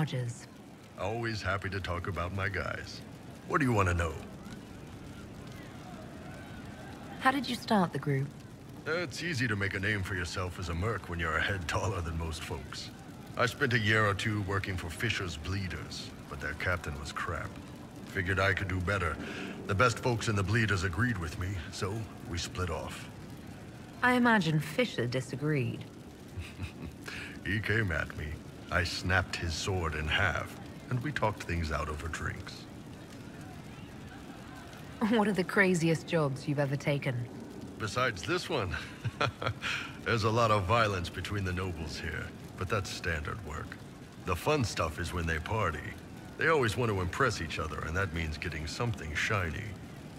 charges. Always happy to talk about my guys. What do you want to know? How did you start the group? It's easy to make a name for yourself as a merc when you're a head taller than most folks. I spent a year or two working for Fisher's Bleeders, but their captain was crap. Figured I could do better. The best folks in the Bleeders agreed with me, so we split off. I imagine Fisher disagreed. He came at me. I snapped his sword in half, and we talked things out over drinks. What are the craziest jobs you've ever taken? Besides this one, there's a lot of violence between the nobles here, but that's standard work. The fun stuff is when they party. They always want to impress each other, and that means getting something shiny.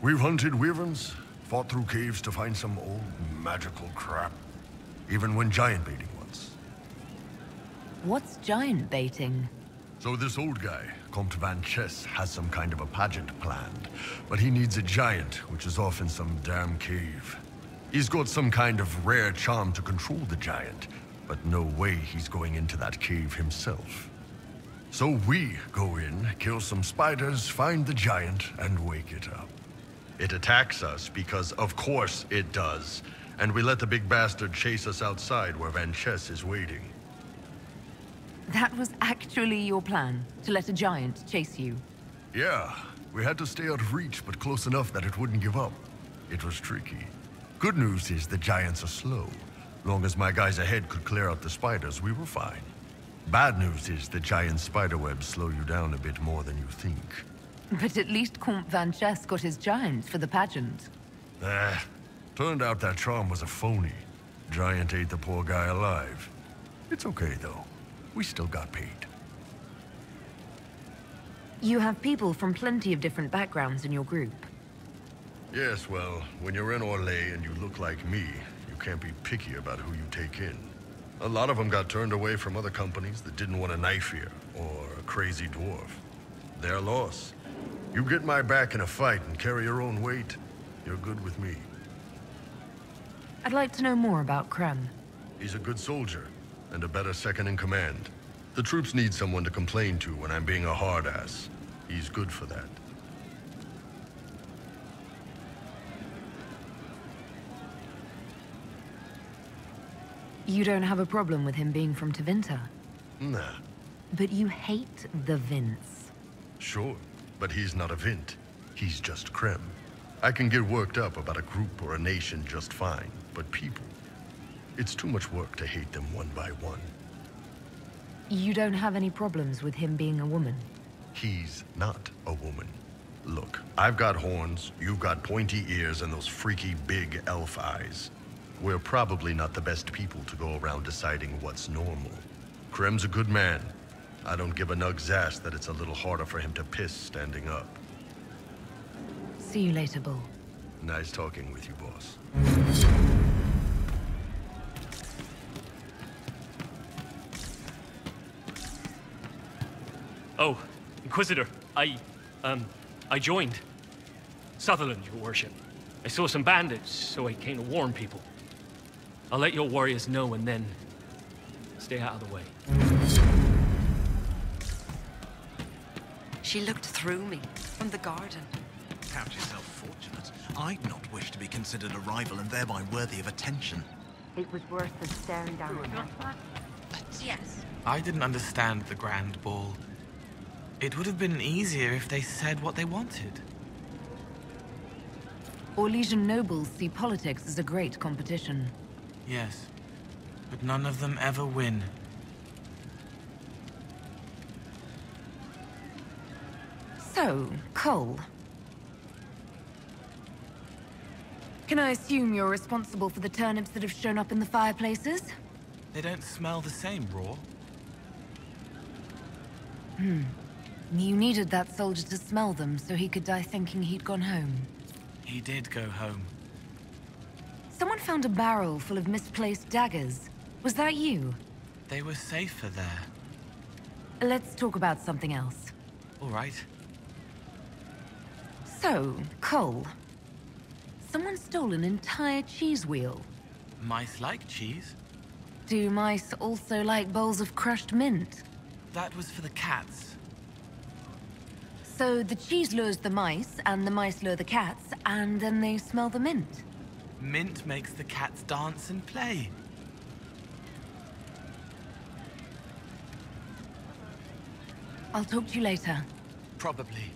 We've hunted wyverns, fought through caves to find some old magical crap. Even went giant baiting once. What's giant baiting? So this old guy, Comte Van Chess, has some kind of a pageant planned, but he needs a giant, which is off in some damn cave. He's got some kind of rare charm to control the giant, but no way he's going into that cave himself. So we go in, kill some spiders, find the giant, and wake it up. It attacks us because, of course, it does, and we let the big bastard chase us outside where Van Chess is waiting. That was actually your plan, to let a giant chase you? Yeah, we had to stay out of reach, but close enough that it wouldn't give up. It was tricky. Good news is the giants are slow. Long as my guys ahead could clear out the spiders, we were fine. Bad news is the giant spiderwebs slow you down a bit more than you think. But at least Comte Van Chess got his giant for the pageant. Turned out that charm was a phony. Giant ate the poor guy alive. It's okay, though. We still got paid. You have people from plenty of different backgrounds in your group. Yes, well, when you're in Orlais and you look like me, you can't be picky about who you take in. A lot of them got turned away from other companies that didn't want a knife here, or a crazy dwarf. Their loss. You get my back in a fight and carry your own weight, you're good with me. I'd like to know more about Krem. He's a good soldier, and a better second-in-command. The troops need someone to complain to when I'm being a hard-ass. He's good for that. You don't have a problem with him being from Tevinter? Nah. But you hate the Vince. Sure, but he's not a Vint. He's just Krem. I can get worked up about a group or a nation just fine, but people... It's too much work to hate them one by one. You don't have any problems with him being a woman? He's not a woman. Look, I've got horns, you've got pointy ears, and those freaky big elf eyes. We're probably not the best people to go around deciding what's normal. Krem's a good man. I don't give a nug's ass that it's a little harder for him to piss standing up. See you later, Bull. Nice talking with you, boss. Oh, Inquisitor, I joined. Sutherland, your worship. I saw some bandits, so I came to warn people. I'll let your warriors know and then stay out of the way. She looked through me from the garden. Count yourself fortunate. I'd not wish to be considered a rival and thereby worthy of attention. It was worse than staring down a knife. But yes. I didn't understand the Grand Ball. It would have been easier if they said what they wanted. Orlesian nobles see politics as a great competition. Yes, but none of them ever win. So, Cole. Can I assume you're responsible for the turnips that have shown up in the fireplaces? They don't smell the same, raw. You needed that soldier to smell them so he could die thinking he'd gone home. He did go home. Someone found a barrel full of misplaced daggers. Was that you? They were safer there. Let's talk about something else. All right. So, Cole. Someone stole an entire cheese wheel. Mice like cheese. Do mice also like bowls of crushed mint? that was for the cats. So the cheese lures the mice, and the mice lure the cats, and then they smell the mint. Mint makes the cats dance and play. I'll talk to you later. Probably.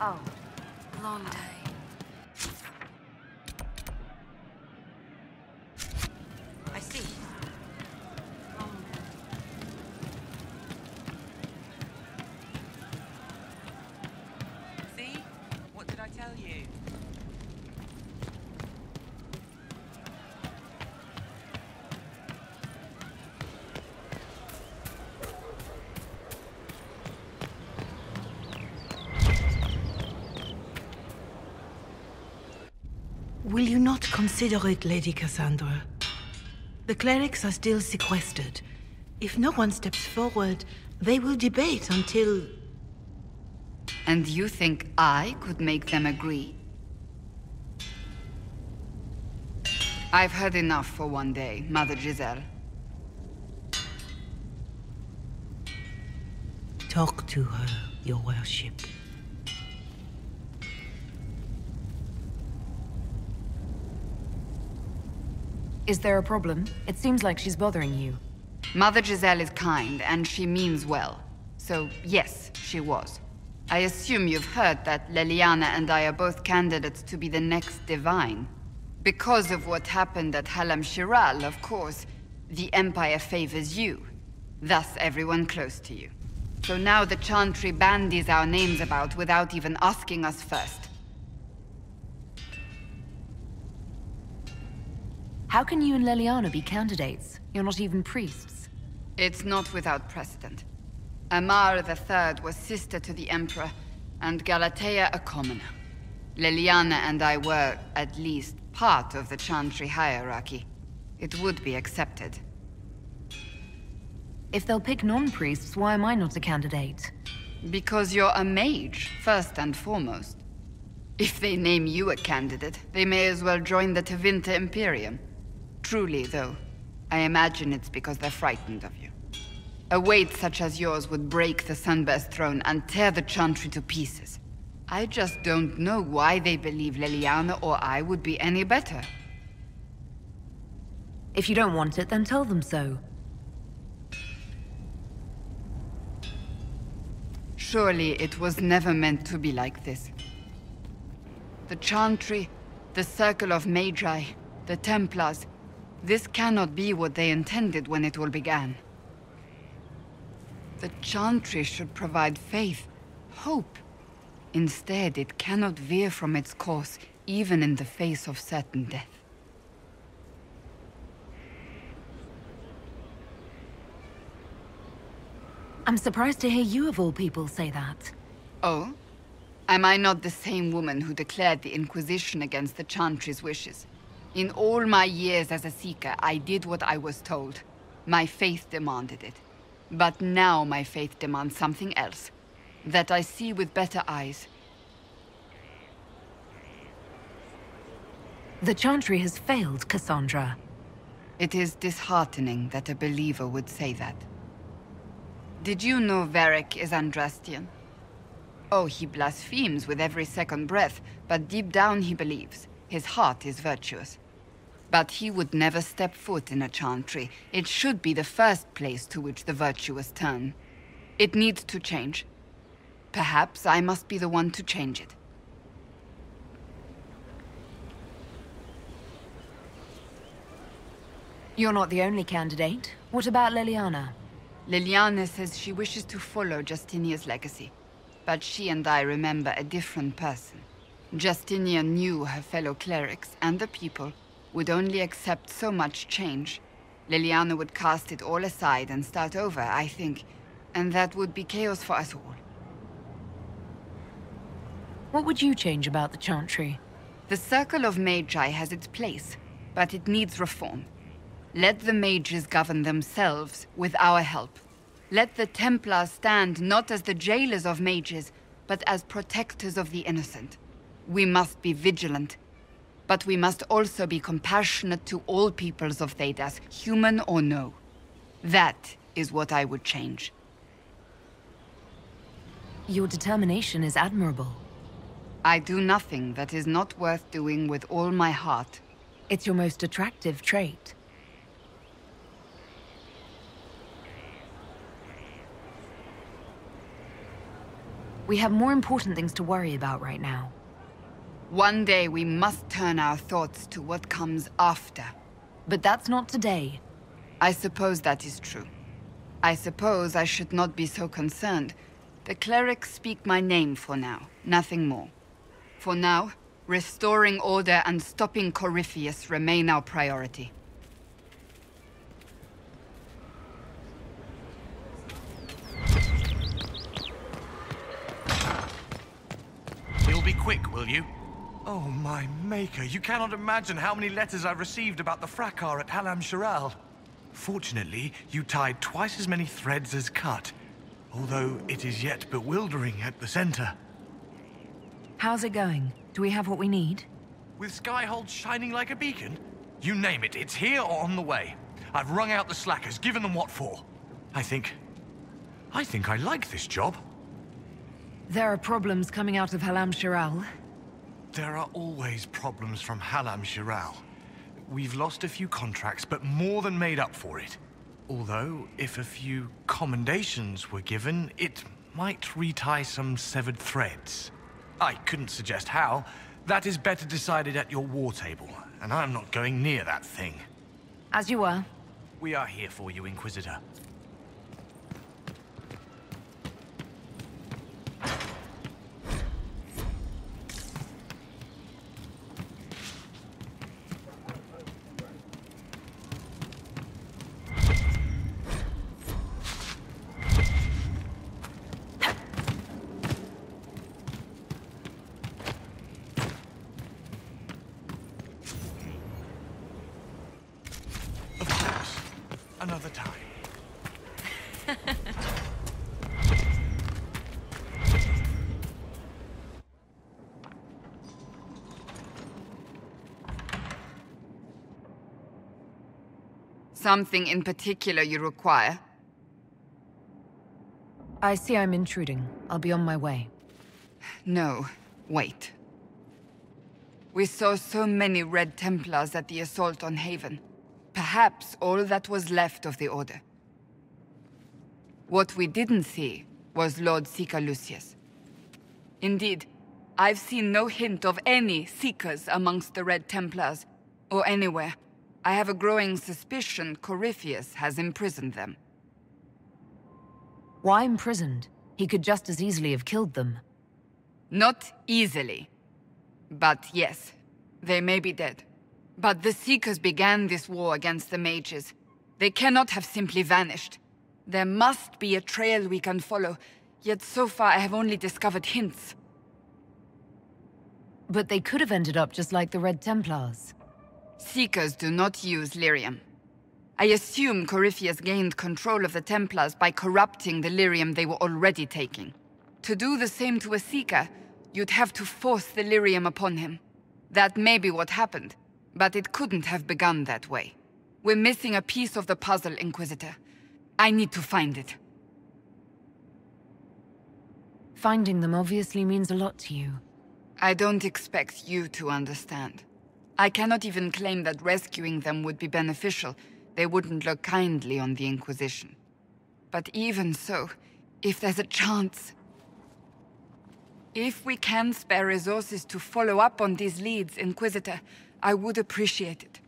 Oh, Long day. I see. See? What did I tell you? Will you not consider it, Lady Cassandra? The clerics are still sequestered. If no one steps forward, they will debate until... And you think I could make them agree? I've heard enough for one day, Mother Giselle. Talk to her, your worship. Is there a problem? It seems like she's bothering you. Mother Giselle is kind, and she means well. So, yes, she was. I assume you've heard that Leliana and I are both candidates to be the next divine. Because of what happened at Halam Shiral, of course, the Empire favors you. Thus, everyone close to you. So now the Chantry bandies our names about without even asking us first. How can you and Leliana be candidates? You're not even priests. It's not without precedent. Amar III was sister to the Emperor, and Galatea a commoner. Leliana and I were, at least, part of the Chantry hierarchy. It would be accepted. If they'll pick non-priests, why am I not a candidate? Because you're a mage, first and foremost. If they name you a candidate, they may as well join the Tevinter Imperium. Truly, though, I imagine it's because they're frightened of you. A weight such as yours would break the Sunburst throne and tear the Chantry to pieces. I just don't know why they believe Leliana or I would be any better. If you don't want it, then tell them so. Surely it was never meant to be like this. The Chantry, the Circle of Magi, the Templars, this cannot be what they intended when it all began. The Chantry should provide faith, hope. Instead, it cannot veer from its course, even in the face of certain death. I'm surprised to hear you of all people say that. Oh? Am I not the same woman who declared the Inquisition against the Chantry's wishes? In all my years as a Seeker, I did what I was told. My faith demanded it. But now my faith demands something else. That I see with better eyes. The Chantry has failed, Cassandra. It is disheartening that a believer would say that. Did you know Varric is Andrastian? Oh, he blasphemes with every second breath, but deep down he believes. His heart is virtuous. But he would never step foot in a Chantry. It should be the first place to which the virtuous turn. It needs to change. Perhaps I must be the one to change it. You're not the only candidate. What about Leliana? Leliana says she wishes to follow Justinia's legacy. But she and I remember a different person. Justinia knew her fellow clerics and the people would only accept so much change. Leliana would cast it all aside and start over, I think. And that would be chaos for us all. What would you change about the Chantry? The Circle of Magi has its place, but it needs reform. Let the mages govern themselves with our help. Let the Templars stand not as the jailers of mages, but as protectors of the innocent. We must be vigilant, But we must also be compassionate to all peoples of Thedas, human or no. That is what I would change. Your determination is admirable. I do nothing that is not worth doing with all my heart. It's your most attractive trait. We have more important things to worry about right now. One day we must turn our thoughts to what comes after. But that's not today. I suppose that is true. I suppose I should not be so concerned. The clerics speak my name for now, nothing more. For now, restoring order and stopping Corypheus remain our priority. You'll be quick, will you? Oh, my maker, you cannot imagine how many letters I've received about the fracas at Halam Shiral. Fortunately, you tied twice as many threads as cut, although it is yet bewildering at the center. How's it going? Do we have what we need? With Skyhold shining like a beacon? You name it, it's here or on the way. I've wrung out the slackers, given them what for. I think I like this job. There are problems coming out of Halam Shiral. There are always problems from Halam Shiral. We've lost a few contracts, but more than made up for it. Although, if a few commendations were given, it might retie some severed threads. I couldn't suggest how. That is better decided at your war table, and I'm not going near that thing. As you were. We are here for you, Inquisitor. Another time. Something in particular you require? I see I'm intruding. I'll be on my way. No, wait. We saw so many Red Templars at the assault on Haven. Perhaps all that was left of the Order. What we didn't see was Lord Seeker Lucius. Indeed, I've seen no hint of any Seekers amongst the Red Templars, or anywhere. I have a growing suspicion Corypheus has imprisoned them. Why imprisoned? He could just as easily have killed them. Not easily. But yes, they may be dead. But the Seekers began this war against the mages. They cannot have simply vanished. There must be a trail we can follow, yet so far I have only discovered hints. But they could have ended up just like the Red Templars. Seekers do not use lyrium. I assume Corypheus gained control of the Templars by corrupting the lyrium they were already taking. To do the same to a Seeker, you'd have to force the lyrium upon him. That may be what happened. But it couldn't have begun that way. We're missing a piece of the puzzle, Inquisitor. I need to find it. Finding them obviously means a lot to you. I don't expect you to understand. I cannot even claim that rescuing them would be beneficial. They wouldn't look kindly on the Inquisition. But even so, if there's a chance... If we can spare resources to follow up on these leads, Inquisitor, I would appreciate it.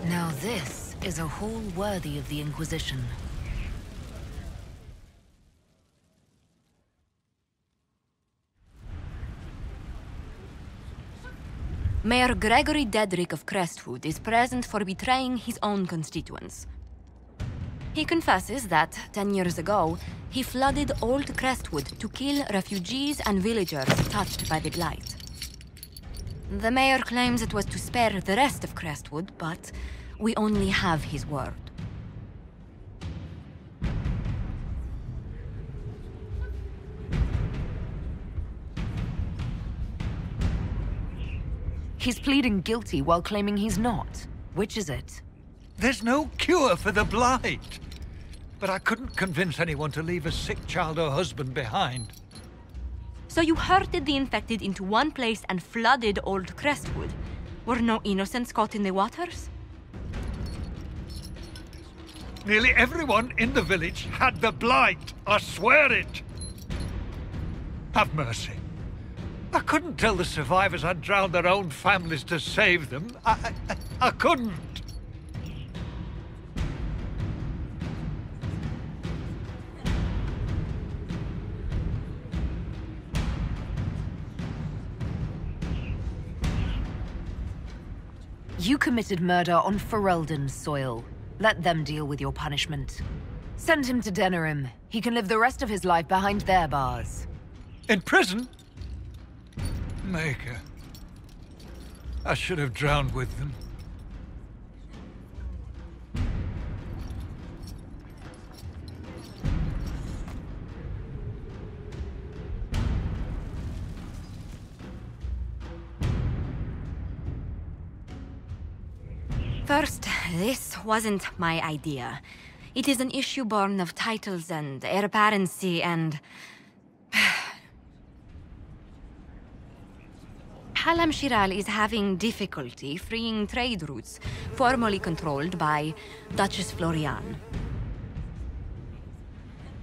Now this is a hall worthy of the Inquisition. Mayor Gregory Dedrick of Crestwood is present for betraying his own constituents. He confesses that, 10 years ago, he flooded Old Crestwood to kill refugees and villagers touched by the Blight. The mayor claims it was to spare the rest of Crestwood, but we only have his word. He's pleading guilty while claiming he's not. Which is it? There's no cure for the blight. But I couldn't convince anyone to leave a sick child or husband behind. So you herded the infected into one place and flooded Old Crestwood. Were no innocents caught in the waters? Nearly everyone in the village had the blight. I swear it. Have mercy. I couldn't tell the survivors I'd drowned their own families to save them. I couldn't. You committed murder on Ferelden's soil. Let them deal with your punishment. Send him to Denerim. He can live the rest of his life behind their bars. In prison? Maker. I should have drowned with them. First, this wasn't my idea. It is an issue born of titles and heir apparency and... Halam Shiral is having difficulty freeing trade routes formerly controlled by Duchess Florian.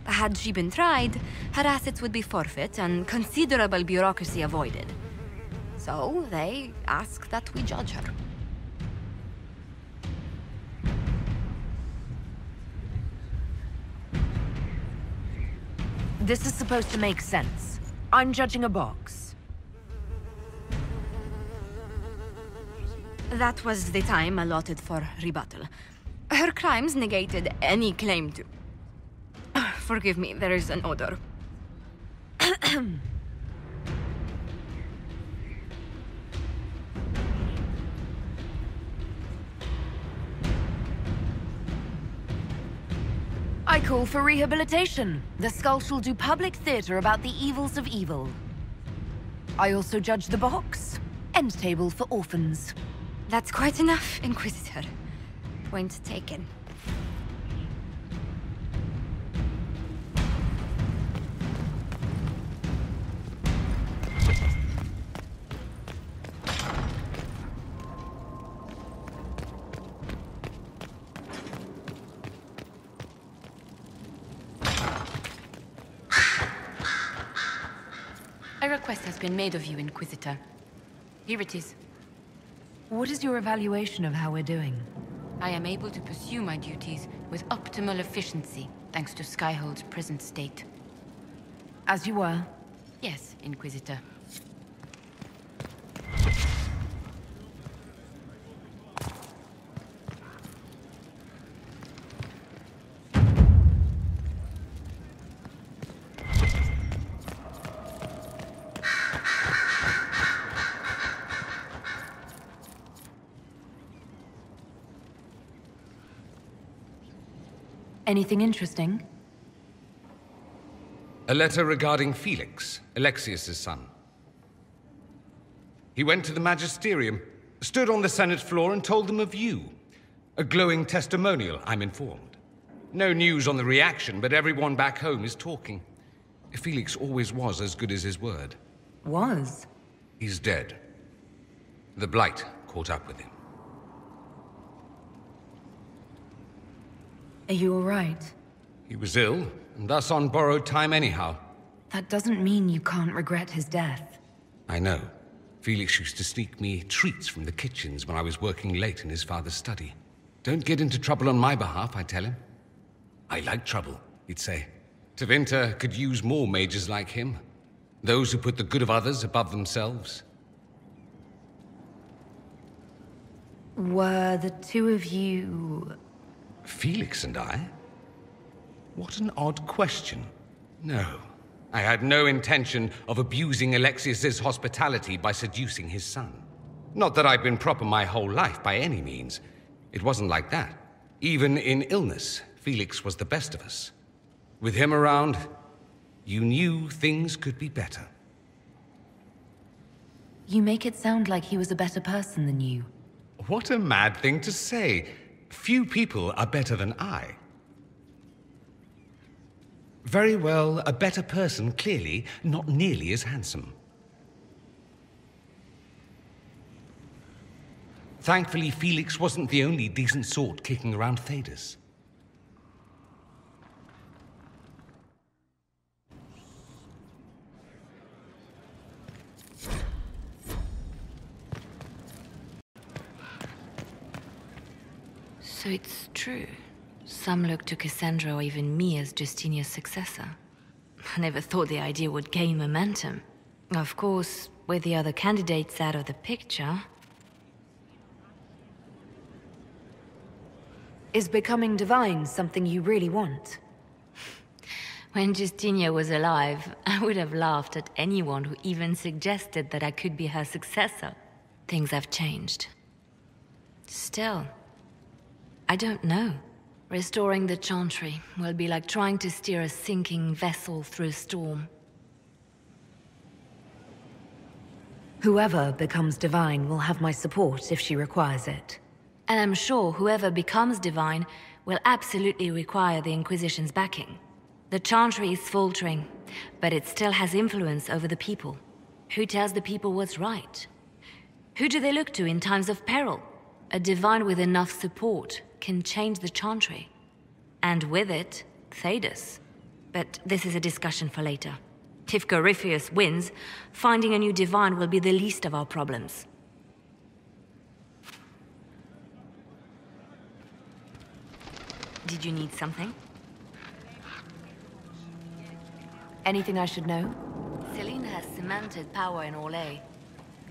Had she been tried, her assets would be forfeit and considerable bureaucracy avoided. So they ask that we judge her. This is supposed to make sense. I'm judging a box. That was the time allotted for rebuttal. Her crimes negated any claim to... Forgive me, there is an odor. I call for rehabilitation. The skull shall do public theater about the evils of evil. I also judge the box. End table for orphans. That's quite enough, Inquisitor. Point taken. A request has been made of you, Inquisitor. Here it is. What is your evaluation of how we're doing? I am able to pursue my duties with optimal efficiency, thanks to Skyhold's present state. As you were? Yes, Inquisitor. Anything interesting? A letter regarding Felix, Alexius's son. He went to the Magisterium, stood on the Senate floor and told them of you. A glowing testimonial, I'm informed. No news on the reaction, but everyone back home is talking. Felix always was as good as his word. Was? He's dead. The Blight caught up with him. Are you all right? He was ill, and thus on borrowed time anyhow. That doesn't mean you can't regret his death. I know. Felix used to sneak me treats from the kitchens when I was working late in his father's study. Don't get into trouble on my behalf, I tell him. I like trouble, he'd say. Tevinter could use more mages like him. Those who put the good of others above themselves. Were the two of you... Felix and I? What an odd question. No, I had no intention of abusing Alexius's hospitality by seducing his son. Not that I've been proper my whole life, by any means. It wasn't like that. Even in illness, Felix was the best of us. With him around, you knew things could be better. You make it sound like he was a better person than you. What a mad thing to say. Few people are better than I. Very well, a better person, clearly, not nearly as handsome. Thankfully, Felix wasn't the only decent sort kicking around Thedas. So it's true. Some look to Cassandra or even me as Justinia's successor. I never thought the idea would gain momentum. Of course, with the other candidates out of the picture... Is becoming divine something you really want? When Justinia was alive, I would have laughed at anyone who even suggested that I could be her successor. Things have changed. Still, I don't know. Restoring the Chantry will be like trying to steer a sinking vessel through a storm. Whoever becomes divine will have my support if she requires it. And I'm sure whoever becomes divine will absolutely require the Inquisition's backing. The Chantry is faltering, but it still has influence over the people. Who tells the people what's right? Who do they look to in times of peril? A divine with enough support can change the Chantry. And with it, Thedas. But this is a discussion for later. If Corypheus wins, finding a new divine will be the least of our problems. Did you need something? Anything I should know? Celine has cemented power in Orlais.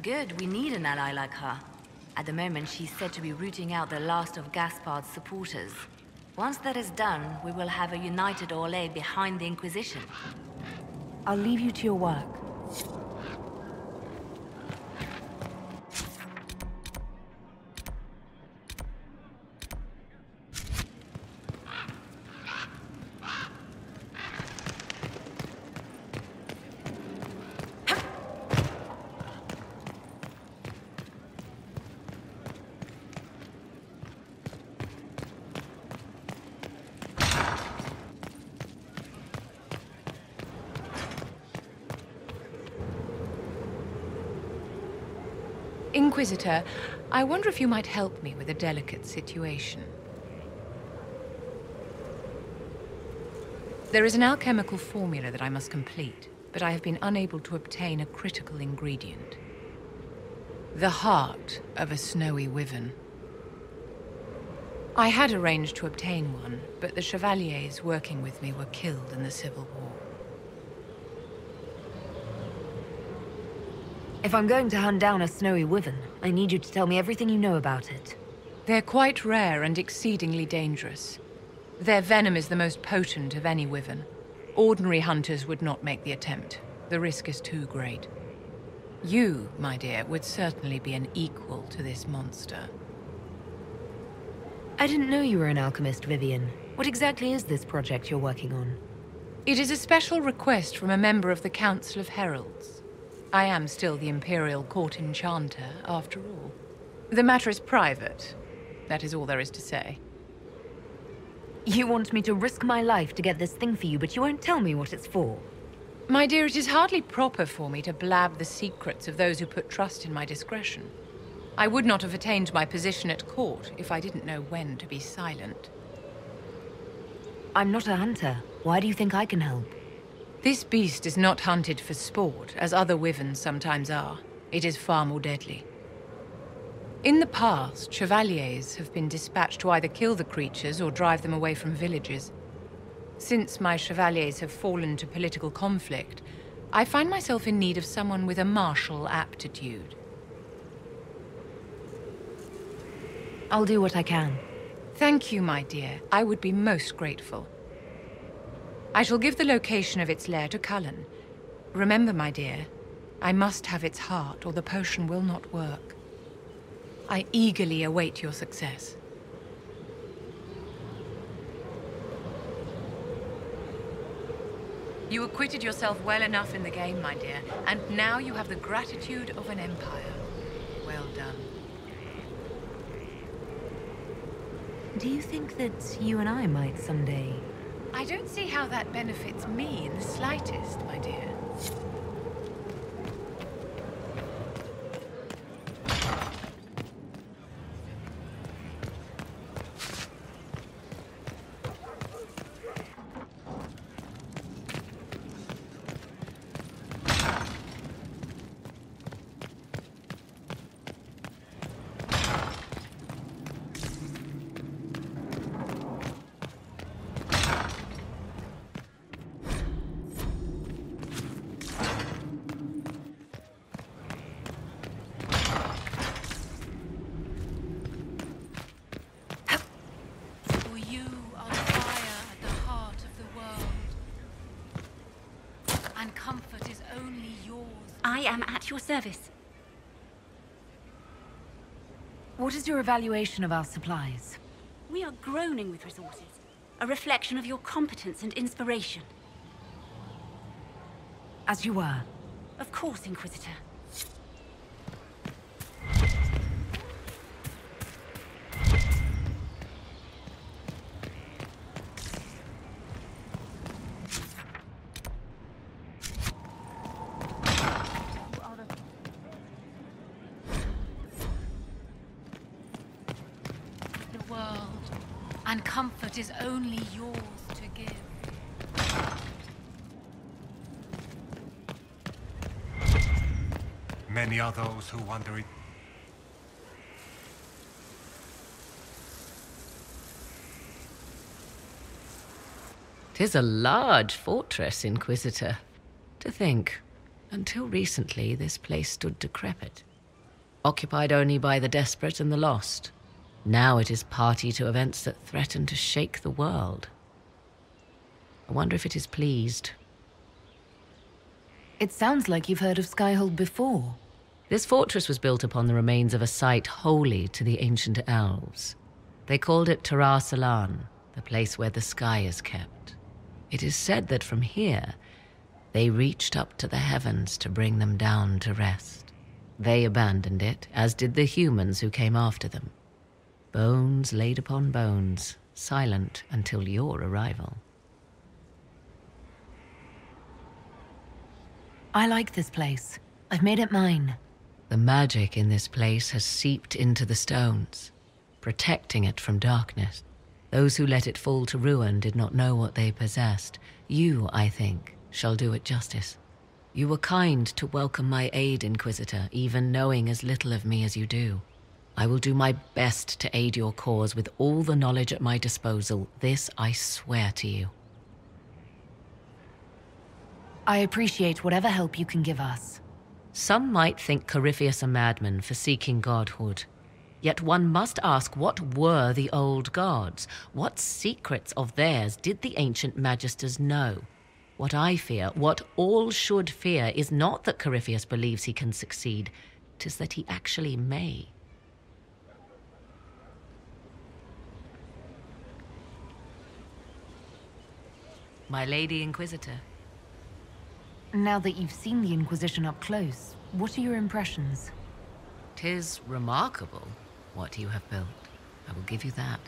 Good, we need an ally like her. At the moment, she's said to be rooting out the last of Gaspard's supporters. Once that is done, we will have a united Orlais behind the Inquisition. I'll leave you to your work. Inquisitor, I wonder if you might help me with a delicate situation. There is an alchemical formula that I must complete, but I have been unable to obtain a critical ingredient. The heart of a snowy wyvern. I had arranged to obtain one, but the chevaliers working with me were killed in the Civil War. If I'm going to hunt down a snowy wyvern, I need you to tell me everything you know about it. They're quite rare and exceedingly dangerous. Their venom is the most potent of any wyvern. Ordinary hunters would not make the attempt. The risk is too great. You, my dear, would certainly be an equal to this monster. I didn't know you were an alchemist, Vivian. What exactly is this project you're working on? It is a special request from a member of the Council of Heralds. I am still the Imperial Court Enchanter, after all. The matter is private. That is all there is to say. You want me to risk my life to get this thing for you, but you won't tell me what it's for. My dear, it is hardly proper for me to blab the secrets of those who put trust in my discretion. I would not have attained my position at court if I didn't know when to be silent. I'm not a hunter. Why do you think I can help? This beast is not hunted for sport, as other wyverns sometimes are. It is far more deadly. In the past, chevaliers have been dispatched to either kill the creatures or drive them away from villages. Since my chevaliers have fallen to political conflict, I find myself in need of someone with a martial aptitude. I'll do what I can. Thank you, my dear. I would be most grateful. I shall give the location of its lair to Cullen. Remember, my dear, I must have its heart or the potion will not work. I eagerly await your success. You acquitted yourself well enough in the game, my dear, and now you have the gratitude of an empire. Well done. Do you think that you and I might someday... I don't see how that benefits me in the slightest, my dear. I am at your service. What is your evaluation of our supplies? We are groaning with resources. A reflection of your competence and inspiration. As you were. Of course, Inquisitor. And comfort is only yours to give. Many are those who wander it. "'Tis a large fortress, Inquisitor. To think, until recently this place stood decrepit, occupied only by the desperate and the lost. Now it is party to events that threaten to shake the world. I wonder if it is pleased." It sounds like you've heard of Skyhold before. This fortress was built upon the remains of a site holy to the ancient elves. They called it Salan, the place where the sky is kept. It is said that from here, they reached up to the heavens to bring them down to rest. They abandoned it, as did the humans who came after them. Bones laid upon bones, silent until your arrival. I like this place. I've made it mine. The magic in this place has seeped into the stones, protecting it from darkness. Those who let it fall to ruin did not know what they possessed. You, I think, shall do it justice. You were kind to welcome my aid, Inquisitor, even knowing as little of me as you do. I will do my best to aid your cause with all the knowledge at my disposal. This I swear to you. I appreciate whatever help you can give us. Some might think Corypheus a madman for seeking godhood. Yet one must ask, what were the old gods? What secrets of theirs did the ancient magisters know? What I fear, what all should fear, is not that Corypheus believes he can succeed. 'Tis that he actually may. My Lady Inquisitor. Now that you've seen the Inquisition up close, what are your impressions? 'Tis remarkable what you have built. I will give you that.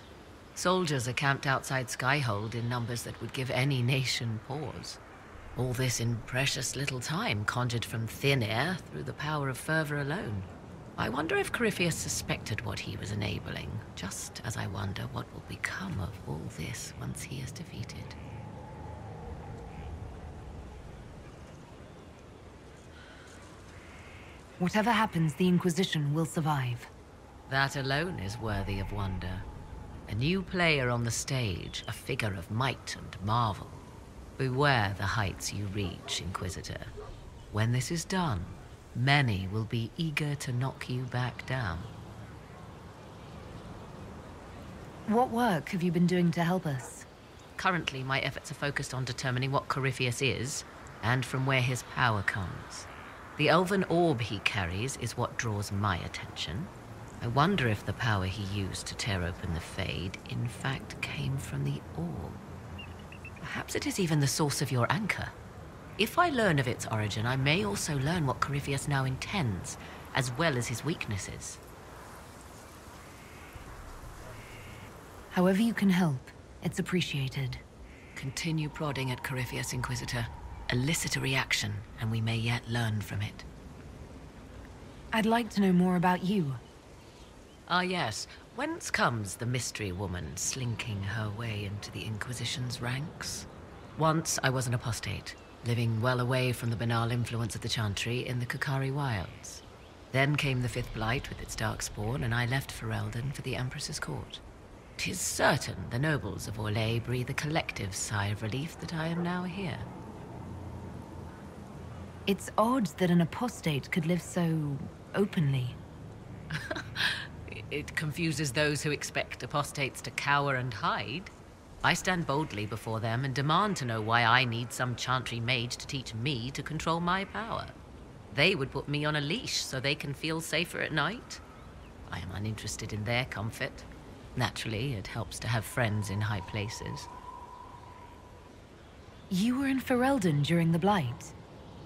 Soldiers are camped outside Skyhold in numbers that would give any nation pause. All this in precious little time, conjured from thin air through the power of fervor alone. I wonder if Corypheus suspected what he was enabling, just as I wonder what will become of all this once he is defeated. Whatever happens, the Inquisition will survive. That alone is worthy of wonder. A new player on the stage, a figure of might and marvel. Beware the heights you reach, Inquisitor. When this is done, many will be eager to knock you back down. What work have you been doing to help us? Currently, my efforts are focused on determining what Corypheus is, and from where his power comes. The elven orb he carries is what draws my attention. I wonder if the power he used to tear open the Fade in fact came from the orb. Perhaps it is even the source of your anchor. If I learn of its origin, I may also learn what Corypheus now intends, as well as his weaknesses. However you can help, it's appreciated. Continue prodding at Corypheus, Inquisitor. Elicit a reaction, and we may yet learn from it. I'd like to know more about you. Ah yes, whence comes the mystery woman slinking her way into the Inquisition's ranks? Once I was an apostate, living well away from the banal influence of the Chantry in the Kukari wilds. Then came the Fifth Blight with its darkspawn, and I left Ferelden for the Empress's court. 'Tis certain the nobles of Orlais breathe a collective sigh of relief that I am now here. It's odd that an apostate could live so openly. It confuses those who expect apostates to cower and hide. I stand boldly before them and demand to know why I need some Chantry mage to teach me to control my power. They would put me on a leash so they can feel safer at night. I am uninterested in their comfort. Naturally, it helps to have friends in high places. You were in Ferelden during the Blight.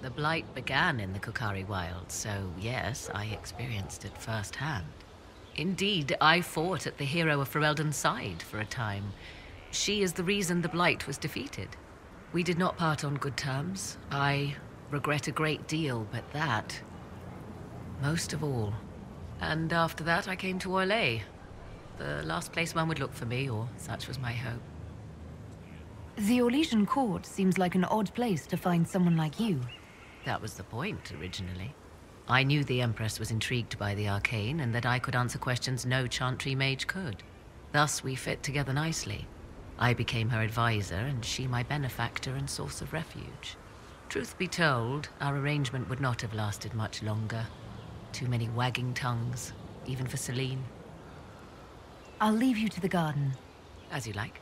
The Blight began in the Kukari wilds, so yes, I experienced it firsthand. Indeed, I fought at the hero of Ferelden's side for a time. She is the reason the Blight was defeated. We did not part on good terms. I regret a great deal, but that, most of all. And after that, I came to Orlais. The last place one would look for me, or such was my hope. The Orlesian court seems like an odd place to find someone like you. That was the point, originally. I knew the Empress was intrigued by the arcane, and that I could answer questions no Chantry mage could. Thus, we fit together nicely. I became her advisor, and she my benefactor and source of refuge. Truth be told, our arrangement would not have lasted much longer. Too many wagging tongues, even for Celine. I'll leave you to the garden. As you like.